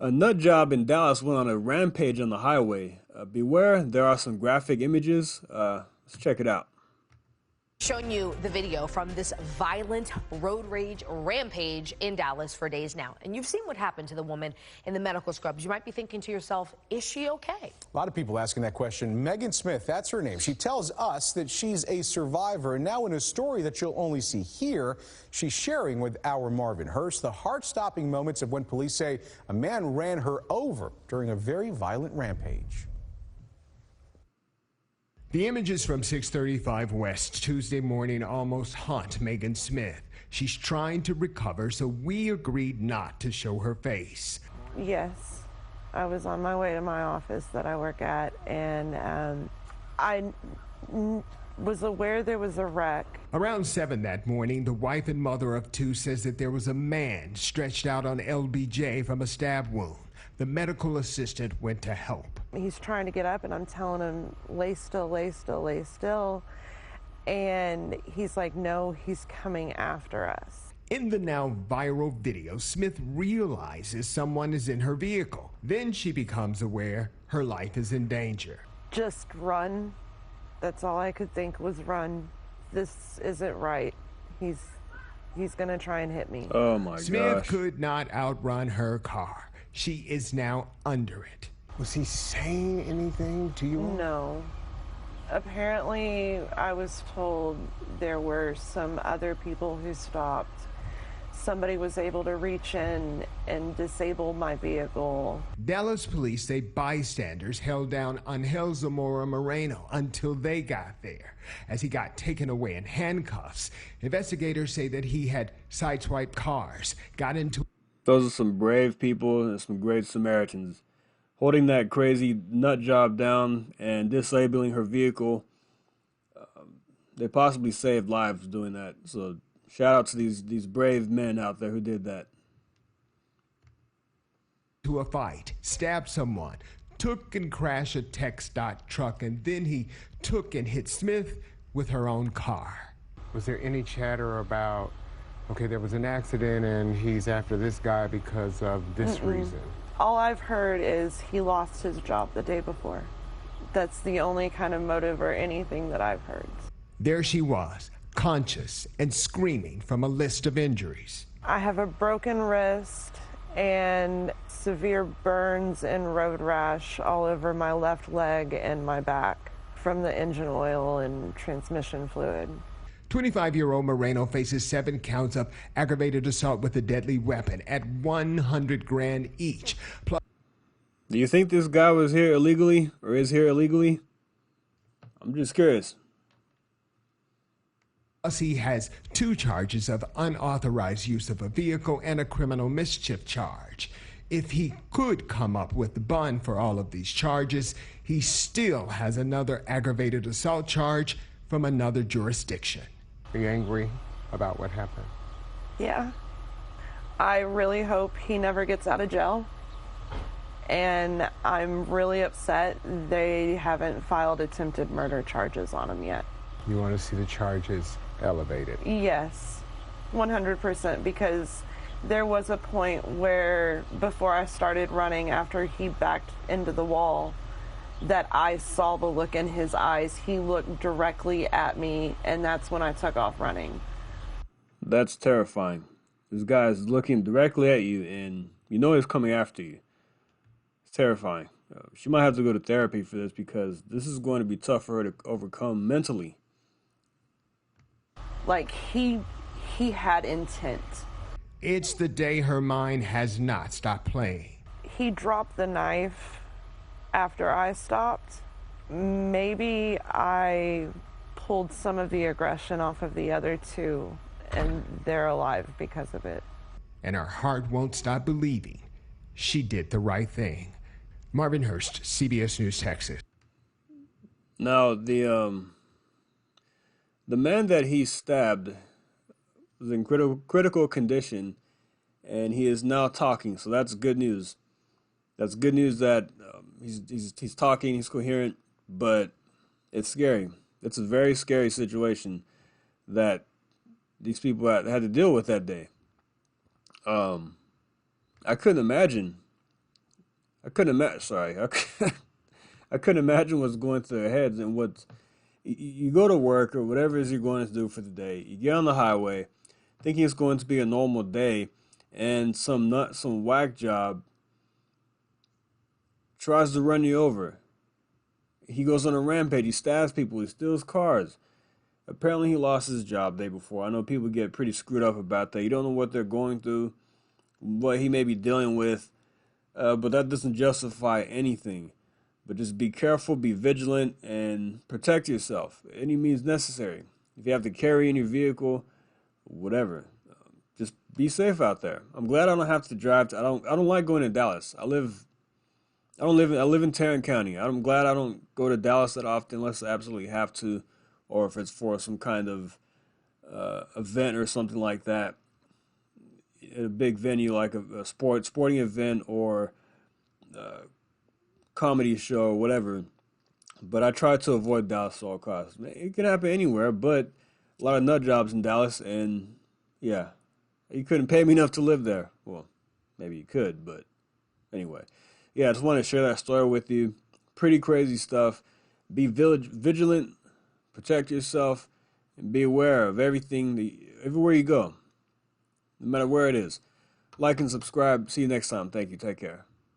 A nut job in Dallas went on a rampage on the highway. Beware, there are some graphic images. Let's check it out. Showing you the video from this violent road rage rampage in Dallas for days now. And you've seen what happened to the woman in the medical scrubs. You might be thinking to yourself, is she okay? A lot of people asking that question. Megan Smith, that's her name. She tells us that she's a survivor. And now in a story that you'll only see here, she's sharing with our Marvin Hurst the heart-stopping moments of when police say a man ran her over during a very violent rampage. The images from 635 West Tuesday morning almost haunt Megan Smith. She's trying to recover, so we agreed not to show her face. Yes, I was on my way to my office that I work at, and was aware there was a wreck. Around 7 that morning, the wife and mother of 2 says that there was a man stretched out on LBJ from a stab wound. The medical assistant went to help. He's trying to get up, and I'm telling him, lay still, lay still, lay still. And he's like, no, he's coming after us. In the now viral video, Smith realizes someone is in her vehicle. Then she becomes aware her life is in danger. Just run. That's all I could think was run. This isn't right. He's gonna try and hit me. Oh my Smith gosh. could not outrun her car. She is now under it. Was he saying anything to you? No. Apparently, I was told there were some other people who stopped. Somebody was able to reach in and disable my vehicle. Dallas police say bystanders held down Angel Zamora Moreno until they got there. As he got taken away in handcuffs, investigators say that he had sideswiped cars, got into... Those are some brave people and some great Samaritans. Holding that crazy nut job down and disabling her vehicle. They possibly saved lives doing that. So shout out to these brave men out there who did that. To a fight, stabbed someone, took and crashed a TxDOT truck, and then he took and hit Smith with her own car. Was there any chatter about, okay, there was an accident and he's after this guy because of this reason? All I've heard is he lost his job the day before. That's the only kind of motive or anything that I've heard. There she was, conscious and screaming from a list of injuries. I have a broken wrist and severe burns and road rash all over my left leg and my back from the engine oil and transmission fluid. 25-year-old Moreno faces 7 counts of aggravated assault with a deadly weapon at $100,000 each. Plus, do you think this guy was here illegally or is here illegally? I'm just curious. he has 2 charges of unauthorized use of a vehicle and a criminal mischief charge. If he could come up with the bond for all of these charges, he still has another aggravated assault charge from another jurisdiction. Are you angry about what happened? Yeah. I really hope he never gets out of jail. And I'm really upset they haven't filed attempted murder charges on him yet. You want to see the charges elevated? Yes, 100%, because there was a point where before I started running, after he backed into the wall, that I saw the look in his eyes. He looked directly at me, and that's when I took off running. That's terrifying. This guy is looking directly at you, and you know he's coming after you. It's terrifying. She might have to go to therapy for this, because this is going to be tough for her to overcome mentally. Like, he had intent. It's the day her mind has not stopped playing. He dropped the knife after I stopped. Maybe I pulled some of the aggression off of the other 2, and they're alive because of it. And her heart won't stop believing she did the right thing. Marvin Hurst, CBS News, Texas. Now, the man that he stabbed was in critical condition, and he is now talking. So that's good news. That's good news that he's talking, he's coherent, but it's scary. It's a very scary situation that these people had to deal with that day. I couldn't imagine I couldn't imagine. Sorry, I couldn't imagine what's going through their heads and what's. You go to work or whatever it is you're going to do for the day. You get on the highway, thinking it's going to be a normal day, and some whack job tries to run you over. He goes on a rampage. He stabs people. He steals cars. Apparently, he lost his job the day before. I know people get pretty screwed up about that. You don't know what they're going through, what he may be dealing with, but that doesn't justify anything. But just be careful, be vigilant, and protect yourself. Any means necessary. If you have to carry in your vehicle, whatever, just be safe out there. I'm glad I don't have to drive. I don't like going to Dallas. I live in Tarrant County. I'm glad I don't go to Dallas that often unless I absolutely have to, or if it's for some kind of event or something like that. A big venue like a sporting event or comedy show or whatever. But I try to avoid Dallas at all costs. It can happen anywhere, but a lot of nut jobs in Dallas, and yeah, you couldn't pay me enough to live there. Well, maybe you could, but anyway. Yeah, I just wanted to share that story with you. Pretty crazy stuff. Be vigilant, protect yourself, and be aware of everything, everywhere you go, no matter where it is. Like and subscribe. See you next time. Thank you. Take care.